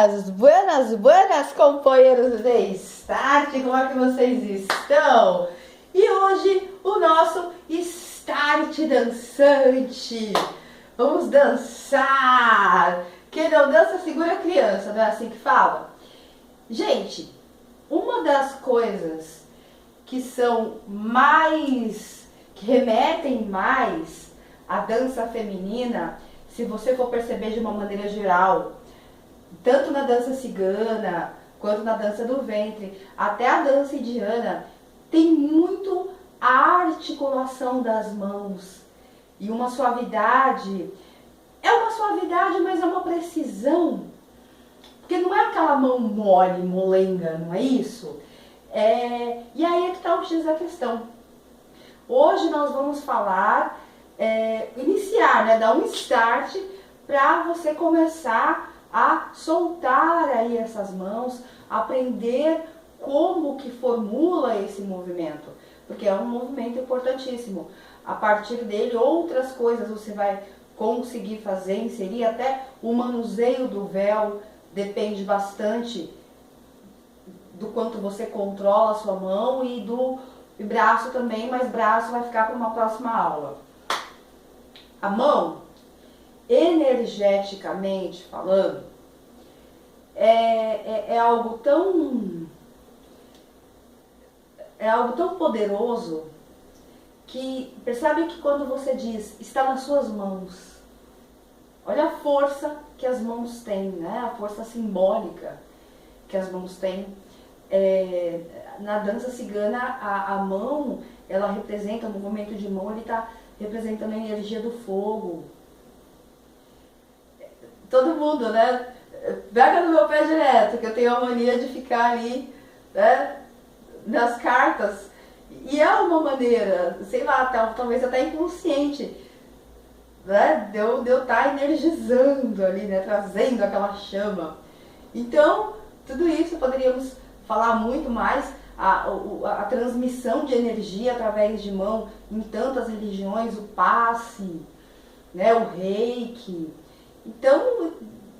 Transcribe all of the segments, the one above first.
buenas, buenas, companheiros de Start, como é que vocês estão? E hoje o nosso Start dançante. Vamos dançar. Quem não dança segura a criança, não é assim que fala? Gente, uma das coisas que são que remetem mais à dança feminina, se você for perceber de uma maneira geral, tanto na dança cigana, quanto na dança do ventre, até a dança indiana, tem muito a articulação das mãos e uma suavidade. É uma suavidade, mas é uma precisão. Porque não é aquela mão mole, molenga, não é isso? E aí é que está o X da questão. Hoje nós vamos falar, iniciar, né, dar um start para você começar a soltar aí essas mãos, aprender como que formula esse movimento, porque é um movimento importantíssimo. A partir dele, outras coisas você vai conseguir fazer, inserir até o manuseio do véu, depende bastante do quanto você controla a sua mão e do braço também, mas braço vai ficar para uma próxima aula. A mão, energeticamente falando, é algo tão poderoso que percebe que quando você diz está nas suas mãos, olha a força que as mãos têm, né? A força simbólica que as mãos têm. Na dança cigana, a mão, ela representa, o movimento de mão, ele está representando a energia do fogo. Todo mundo, né? Pega no meu pé direto, que eu tenho a mania de ficar ali, né, nas cartas. E é uma maneira, sei lá, talvez até inconsciente, né, de eu estar energizando ali, né, trazendo aquela chama. Então, tudo isso poderíamos falar muito mais, a transmissão de energia através de mão em tantas religiões, o passe, né, o reiki. Então,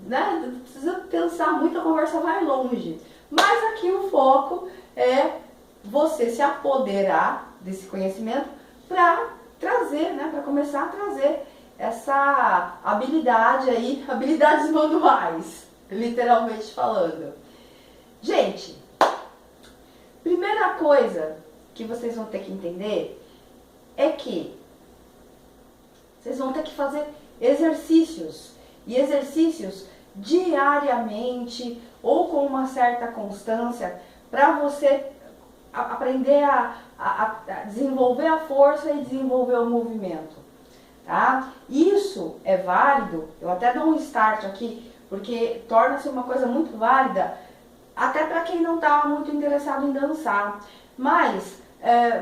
né, não precisa pensar muito, a conversa vai longe. Mas aqui o foco é você se apoderar desse conhecimento para trazer, né, para começar a trazer essa habilidade aí, habilidades manuais, literalmente falando. Gente, primeira coisa que vocês vão ter que entender é que vocês vão ter que fazer exercícios, e exercícios diariamente ou com uma certa constância para você aprender a desenvolver a força e desenvolver o movimento, tá? Isso é válido, eu até dou um start aqui, porque torna-se uma coisa muito válida até para quem não está muito interessado em dançar. Mas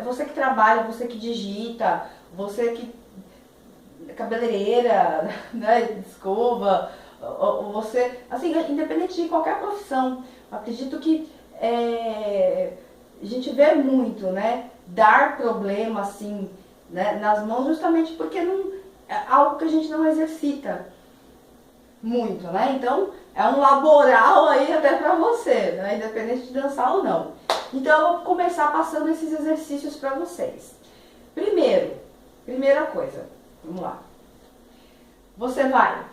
você que trabalha, você que digita, você que cabeleireira, né, escova, você, assim, independente de qualquer profissão, acredito que a gente vê muito, né, dar problema assim, né, nas mãos, justamente porque não é algo que a gente não exercita muito, né? Então é um laboral aí até para você, né, independente de dançar ou não. Então eu vou começar passando esses exercícios para vocês. Primeira coisa, vamos lá. Você vai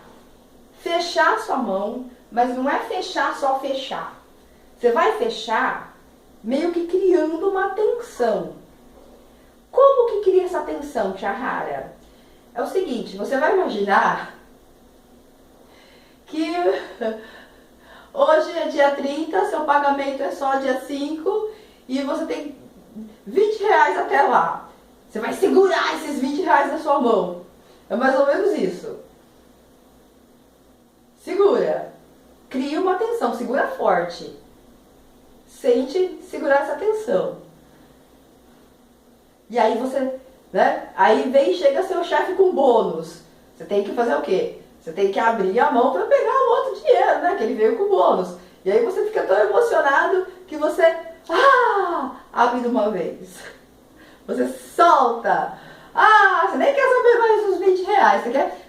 fechar sua mão, mas não é fechar só fechar. Você vai fechar meio que criando uma tensão. Como que cria essa tensão, Tia Rara? É o seguinte, você vai imaginar que hoje é dia 30, seu pagamento é só dia 5 e você tem 20 reais até lá. Você vai segurar esses 20 reais na sua mão. É mais ou menos isso. Segura. Cria uma tensão, segura forte. Sente segurar essa tensão. E aí você, né? Aí chega seu chefe com bônus. Você tem que fazer o quê? Você tem que abrir a mão para pegar o outro dinheiro, né? Que ele veio com bônus. E aí você fica tão emocionado que você abre de uma vez. Você solta. Você nem quer saber mais dos 20 reais.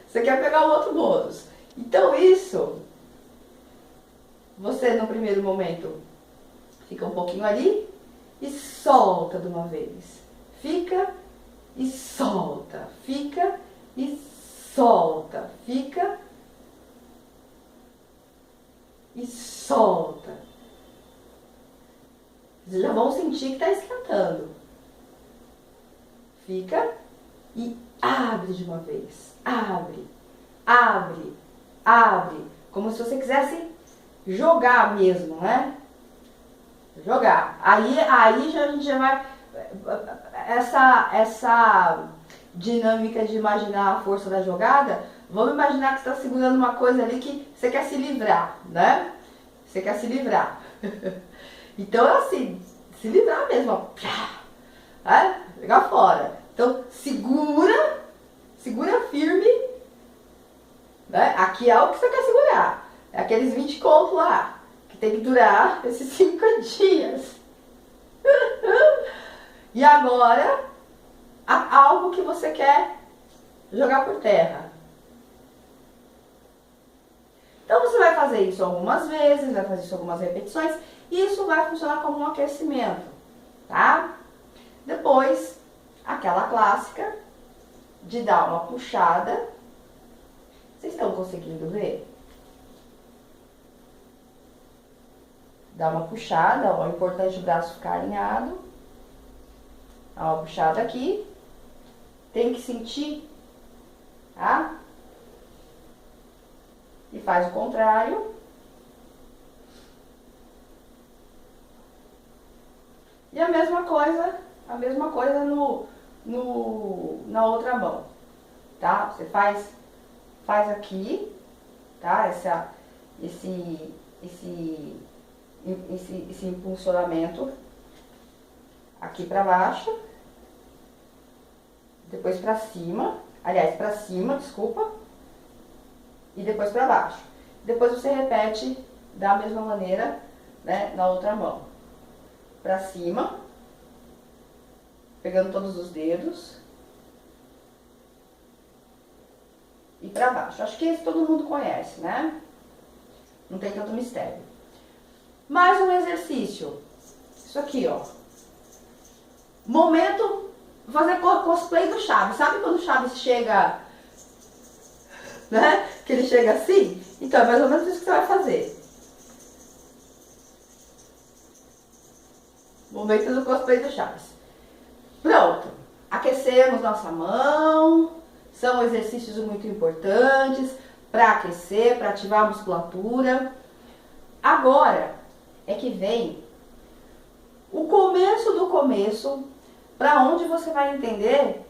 Você quer pegar o outro bônus. Então isso você no primeiro momento fica um pouquinho ali e solta de uma vez. Fica e solta, fica e solta, fica e solta. Vocês já vão sentir que está esquentando. Fica e abre de uma vez. Abre, abre, abre. Como se você quisesse jogar mesmo, né? Jogar. Aí já, a gente já vai... Essa dinâmica de imaginar a força da jogada, vamos imaginar que você está segurando uma coisa ali que você quer se livrar, né? Você quer se livrar. Então é assim, se livrar mesmo, ó. É? Pegar fora. Então segura firme, né? Aqui é o que você quer segurar. É aqueles 20 contos lá, que tem que durar esses 5 dias. E agora, algo que você quer jogar por terra. Então você vai fazer isso algumas vezes, vai fazer isso algumas repetições, e isso vai funcionar como um aquecimento, tá? Depois, aquela clássica de dar uma puxada. Vocês estão conseguindo ver? Dá uma puxada, ó, é importante o braço ficar alinhado. Dá uma puxada aqui. Tem que sentir, tá? E faz o contrário. E a mesma coisa na outra mão, tá? Você faz aqui, tá? Esse impulsionamento aqui pra baixo, depois pra cima, aliás, pra cima, desculpa, e depois pra baixo. Depois você repete da mesma maneira, né, na outra mão. Pra cima, pegando todos os dedos, e pra baixo. Acho que esse todo mundo conhece, né? Não tem tanto mistério. Mais um exercício. Isso aqui, ó. Momento, fazer cosplay do Chaves. Sabe quando o Chaves chega, né? Que ele chega assim? Então, é mais ou menos isso que você vai fazer. Momento do cosplay do Chaves. Pronto. Aquecemos nossa mão. São exercícios muito importantes para aquecer, para ativar a musculatura. Agora é que vem o começo do começo, para onde você vai entender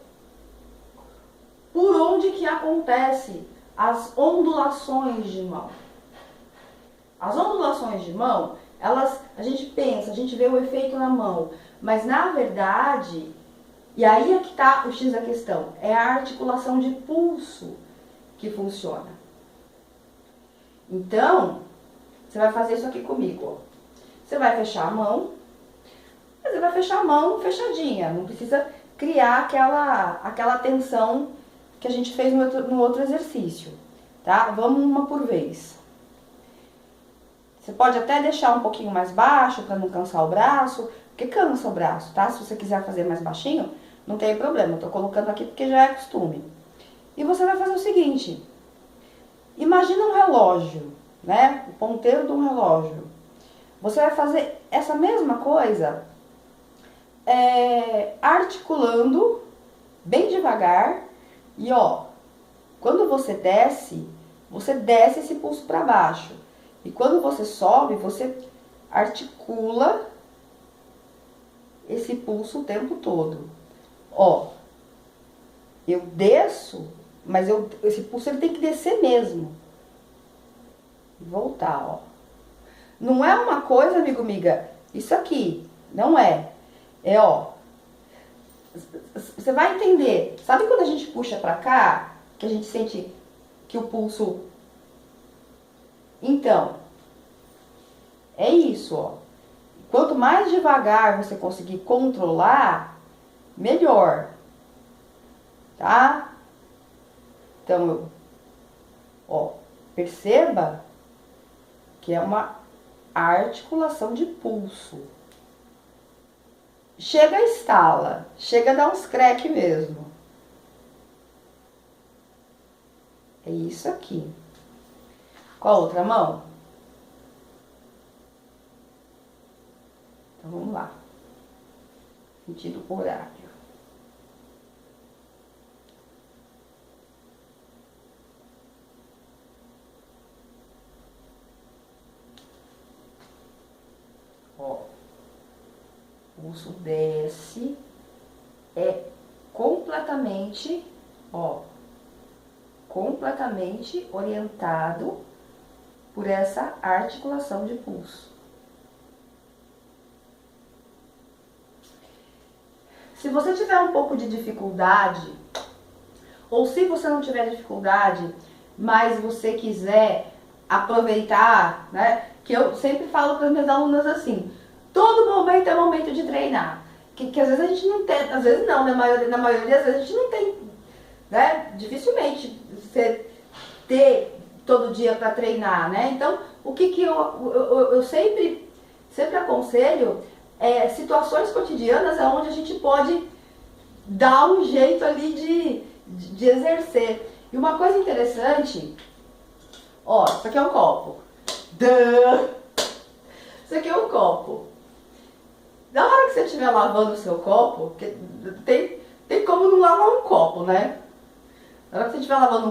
por onde que acontece as ondulações de mão. As ondulações de mão, a gente pensa, a gente vê o efeito na mão, mas na verdade, e aí é que está o X da questão, é a articulação de pulso que funciona. Então, você vai fazer isso aqui comigo, ó. Você vai fechar a mão, mas você vai fechar a mão fechadinha, não precisa criar aquela tensão que a gente fez no outro exercício, tá? Vamos uma por vez. Você pode até deixar um pouquinho mais baixo para não cansar o braço, porque cansa o braço, tá? Se você quiser fazer mais baixinho, não tem problema, eu tô colocando aqui porque já é costume. E você vai fazer o seguinte, imagina um relógio, né? O ponteiro de um relógio. Você vai fazer essa mesma coisa, articulando bem devagar. E ó, quando você desce esse pulso para baixo. E quando você sobe, você articula esse pulso o tempo todo. Ó, eu desço, mas esse pulso ele tem que descer mesmo. E voltar, ó. Não é uma coisa, amigo, amiga, isso aqui, não é. É, ó, você vai entender. Sabe quando a gente puxa pra cá, que a gente sente que o pulso... Então, é isso, ó. Quanto mais devagar você conseguir controlar, melhor. Tá? Então, ó, perceba que é uma articulação de pulso. Chega a estala, chega a dar uns creque mesmo. É isso aqui. Com a outra mão? Então vamos lá. Sentido horário. Ó. O pulso desce. É completamente, ó, completamente orientado por essa articulação de pulso. Se você tiver um pouco de dificuldade, ou se você não tiver dificuldade, mas você quiser aproveitar, né? Que eu sempre falo para as minhas alunas assim, todo momento é momento de treinar. Que às vezes a gente não tem, às vezes não, na maioria das vezes a gente não tem, né? Dificilmente você ter todo dia para treinar, né? Então, o que eu sempre aconselho é situações cotidianas onde a gente pode dar um jeito ali de exercer. E uma coisa interessante, ó, isso aqui é um copo. Isso aqui é um copo. Na hora que você estiver lavando o seu copo, porque tem como não lavar um copo, né? Na hora que você estiver lavando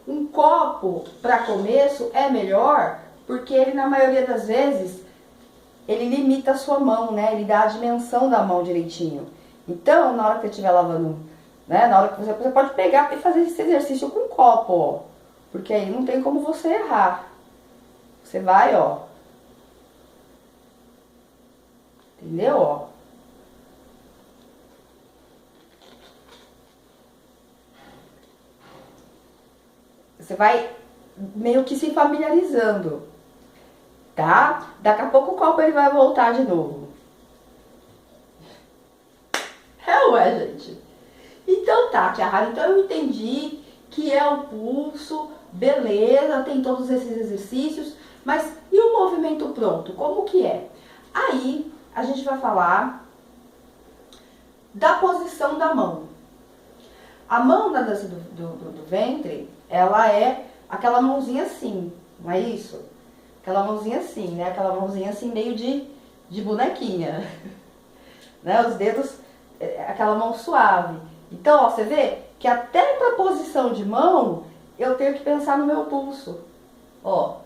um copo para começo é melhor, porque ele na maioria das vezes, ele limita a sua mão, né? Ele dá a dimensão da mão direitinho. Então, na hora que você estiver lavando, né? Na hora que você pode pegar e fazer esse exercício com um copo, ó. Porque aí não tem como você errar. Você vai, ó. Entendeu, ó? Você vai meio que se familiarizando, tá? Daqui a pouco o copo ele vai voltar de novo. Ué, gente. Então tá, Tia Rara, então eu entendi que é o pulso, beleza, tem todos esses exercícios, mas e o movimento pronto, como que é? Aí a gente vai falar da posição da mão. A mão na dança do ventre, ela é aquela mãozinha assim, não é isso? Aquela mãozinha assim, né? Aquela mãozinha assim meio de bonequinha. Né? Os dedos, aquela mão suave. Então, ó, você vê que até para posição de mão, eu tenho que pensar no meu pulso. Ó.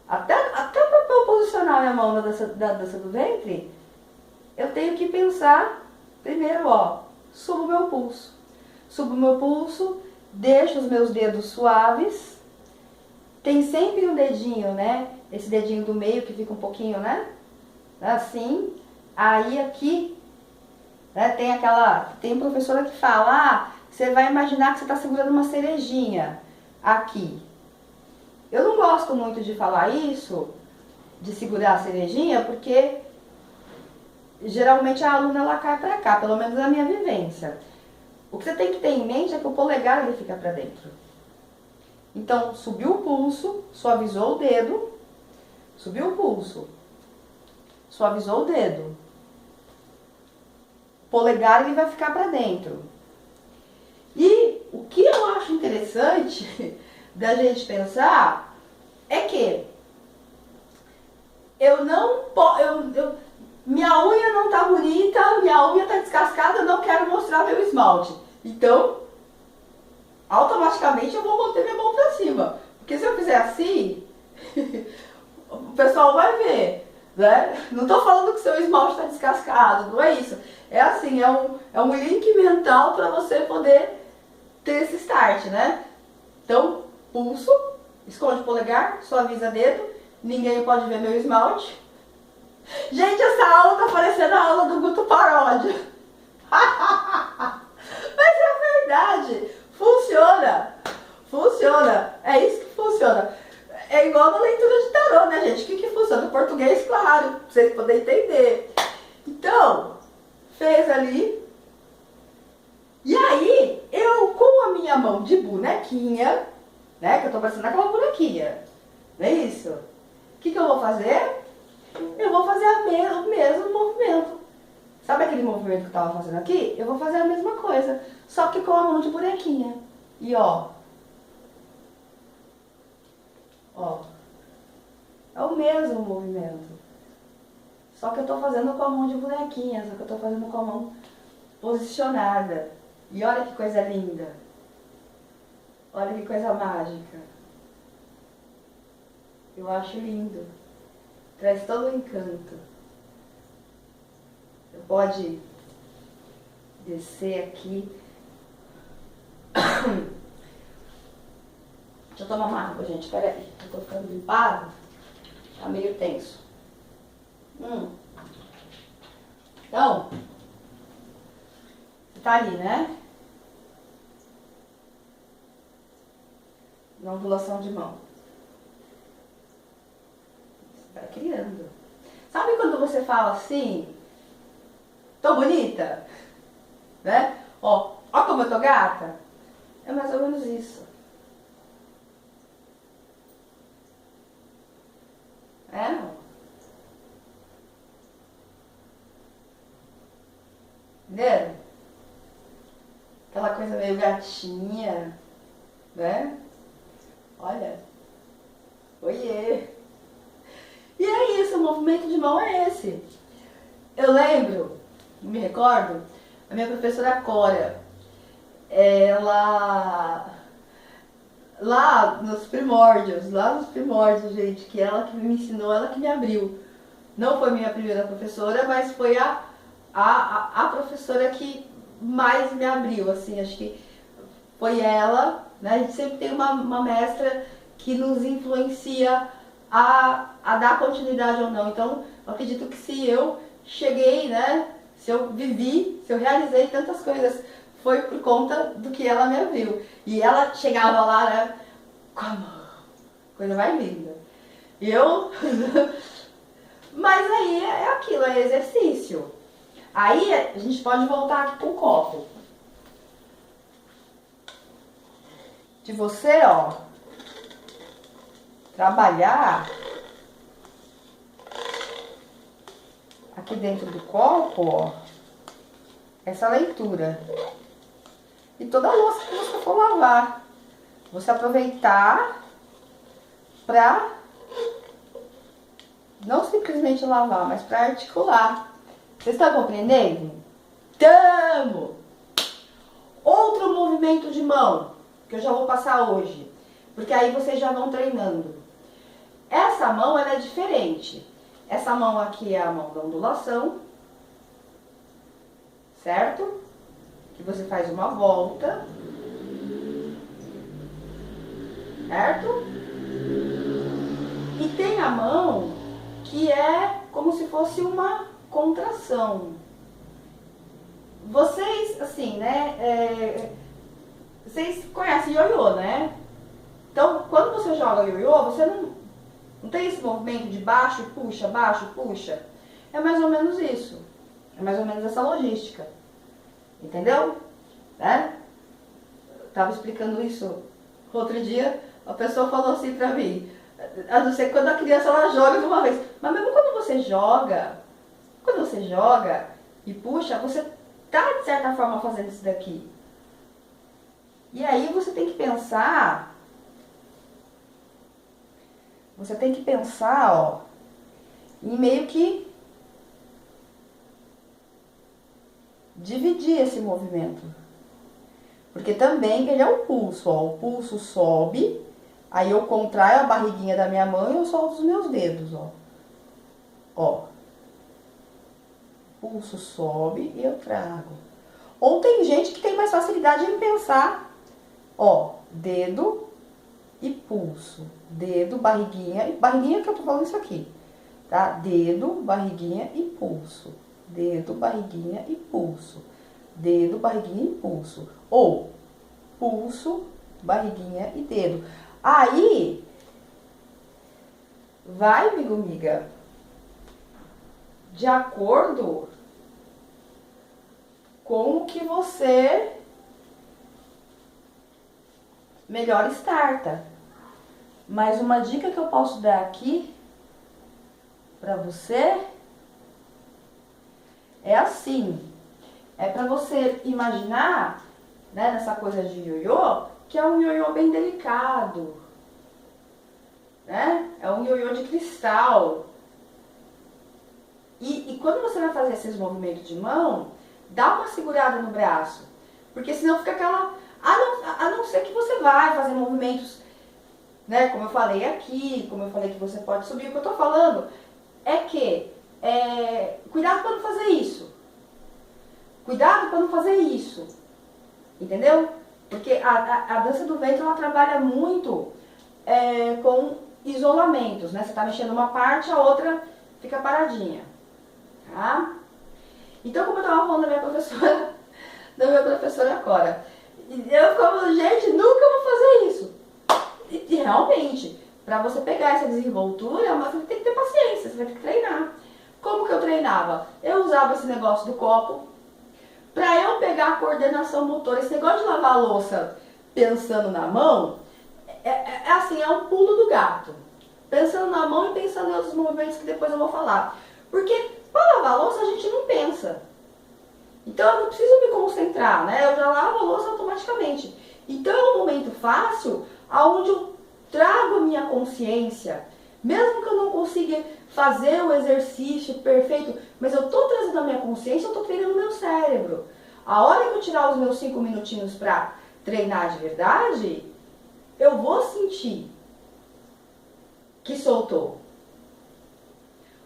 Até para eu posicionar minha mão na dança do ventre, eu tenho que pensar primeiro, ó, subo meu pulso. Subo meu pulso, deixo os meus dedos suaves. Tem sempre um dedinho, né? Esse dedinho do meio que fica um pouquinho, né? Assim. Aí aqui, né, tem professora que fala, você vai imaginar que você está segurando uma cerejinha aqui. Eu não gosto muito de falar isso, de segurar a cerejinha, porque geralmente a aluna ela cai para cá, pelo menos na minha vivência. O que você tem que ter em mente é que o polegar ele fica para dentro. Então, subiu o pulso, suavizou o dedo, subiu o pulso, suavizou o dedo. O polegar ele vai ficar para dentro. E o que eu acho interessante da gente pensar é que minha unha não tá bonita, minha unha tá descascada, eu não quero mostrar meu esmalte. Então, automaticamente eu vou manter minha mão pra cima. Porque se eu fizer assim, o pessoal vai ver, né? Não tô falando que seu esmalte tá descascado, não é isso. É assim, é um link mental para você poder ter esse start, né? Então, pulso, esconde o polegar, suaviza dedo, ninguém pode ver meu esmalte. Gente, essa aula tá parecendo a aula do Guto Paródia. Mas é verdade, funciona, funciona, é isso que funciona. É igual na leitura de tarô, né, gente? O que funciona? O português, claro, pra vocês poderem entender. Então, fez ali. E aí, eu com a minha mão de bonequinha, né, que eu tô parecendo aquela bonequinha, não é isso? O que eu vou fazer? Eu vou fazer o mesmo movimento. Sabe aquele movimento que eu tava fazendo aqui? Eu vou fazer a mesma coisa, só que com a mão de bonequinha. E ó. Ó. É o mesmo movimento. Só que eu tô fazendo com a mão de bonequinha, só que eu tô fazendo com a mão posicionada. E olha que coisa linda. Olha que coisa mágica. Eu acho lindo. Traz todo o encanto. Você pode descer aqui. Deixa eu tomar uma água, gente. Peraí. Eu tô ficando limpado. Tá meio tenso. Então, você tá ali, né? Na ondulação de mão. Você vai criando. Sabe quando você fala assim, tô bonita? Né? Ó como eu tô gata? É mais ou menos isso. É, não? Entendeu? Aquela coisa meio gatinha, né? Olha. Oiê. E é isso, o movimento de mão é esse. Eu lembro, me recordo, a minha professora Cora, ela... lá nos primórdios, gente, que ela que me ensinou, ela que me abriu. Não foi minha primeira professora, mas foi a professora que mais me abriu, assim, acho que foi ela, né? A gente sempre tem uma mestra que nos influencia a dar continuidade ou não. Então, eu acredito que se eu cheguei, né? Se eu vivi, se eu realizei tantas coisas, foi por conta do que ela me abriu. E ela chegava lá, né? Com a mão, coisa mais linda. E eu... Mas aí é aquilo, é exercício. Aí a gente pode voltar aqui com o copo. De você, ó, trabalhar aqui dentro do copo, ó, essa leitura. E toda a louça que você for lavar, você aproveitar pra não simplesmente lavar, mas pra articular. Vocês estão compreendendo? Tamo! Outro movimento de mão, que eu já vou passar hoje, porque aí vocês já vão treinando. Essa mão, ela é diferente. Essa mão aqui é a mão da ondulação, certo? Que você faz uma volta, certo? E tem a mão que é como se fosse uma contração. Vocês, assim, né, vocês conhecem ioiô, né? Então, quando você joga ioiô, você não tem esse movimento de baixo, puxa. É mais ou menos isso. É mais ou menos essa logística. Entendeu? Né? Eu tava explicando isso outro dia, a pessoa falou assim pra mim, a não ser quando a criança ela joga de uma vez. Mas mesmo quando você joga e puxa, você tá de certa forma fazendo isso daqui. E aí você tem que pensar, ó, em meio que dividir esse movimento. Porque também ele é o pulso, ó, o pulso sobe, aí eu contraio a barriguinha da minha mão e eu solto os meus dedos, ó. Ó. Pulso sobe e eu trago. Ou tem gente que tem mais facilidade em pensar, ó, dedo e pulso. Dedo, barriguinha que eu tô falando isso aqui, tá? Dedo, barriguinha e pulso. Dedo, barriguinha e pulso. Dedo, barriguinha e pulso. Ou pulso, barriguinha e dedo. Aí, vai, amiga, de acordo com o que você melhor starta. Mas uma dica que eu posso dar aqui para você é assim. É para você imaginar, né, nessa coisa de ioiô, que é um ioiô bem delicado, né? É um ioiô de cristal. E quando você vai fazer esses movimentos de mão, dá uma segurada no braço, porque senão fica aquela... A não ser que você vai fazer movimentos, né, como eu falei aqui, como eu falei que você pode subir. O que eu tô falando é que, cuidado para não fazer isso. Cuidado para não fazer isso. Entendeu? Porque a dança do ventre, ela trabalha muito com isolamentos, né? Você tá mexendo uma parte, a outra fica paradinha. Tá? Então, como eu tava falando da minha professora Cora, eu ficava, gente, nunca vou fazer isso. E realmente, para você pegar essa desenvoltura, você tem que ter paciência, você vai ter que treinar. Como que eu treinava? Eu usava esse negócio do copo, para eu pegar a coordenação motora. Esse negócio de lavar a louça pensando na mão, assim, é um pulo do gato. Pensando na mão e pensando em outros movimentos que depois eu vou falar. Porque para lavar a louça a gente não pensa. Então eu não preciso me concentrar, né? Eu já lavo a louça automaticamente. Então é um momento fácil, onde eu trago a minha consciência. Mesmo que eu não consiga fazer o exercício perfeito, mas eu estou trazendo a minha consciência, eu estou treinando o meu cérebro. A hora que eu tirar os meus 5 minutinhos para treinar de verdade, eu vou sentir que soltou.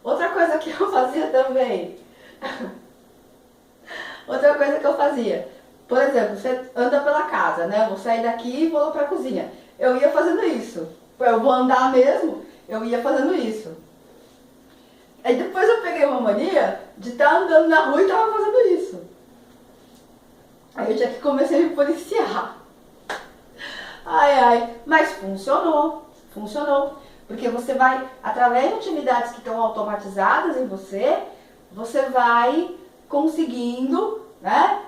Outra coisa que eu fazia também. Outra coisa que eu fazia. Por exemplo, você anda pela casa, né? Eu vou sair daqui e vou lá pra cozinha. Eu ia fazendo isso. Eu vou andar mesmo, eu ia fazendo isso. Aí depois eu peguei uma mania de estar andando na rua e tava fazendo isso. Aí eu tinha que começar a me policiar. Ai, mas funcionou. Funcionou. Porque você vai, através de atividades que estão automatizadas em você, você vai conseguindo, né,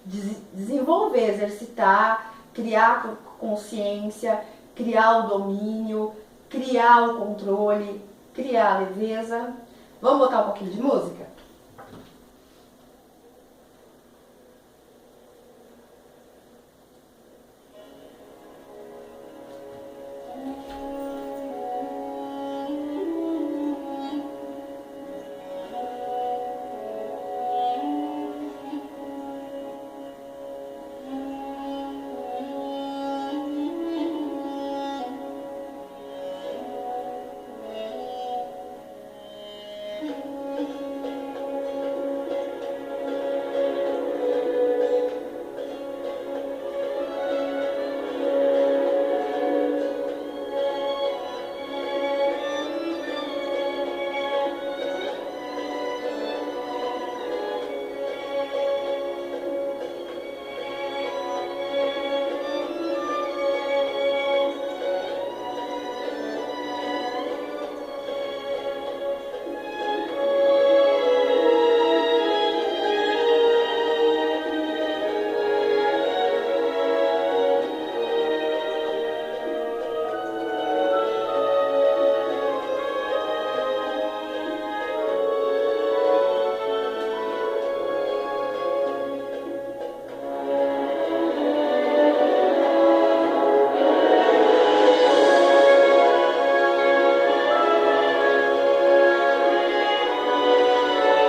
desenvolver, exercitar, criar consciência, criar o domínio, criar o controle, criar a leveza. Vamos botar um pouquinho de música?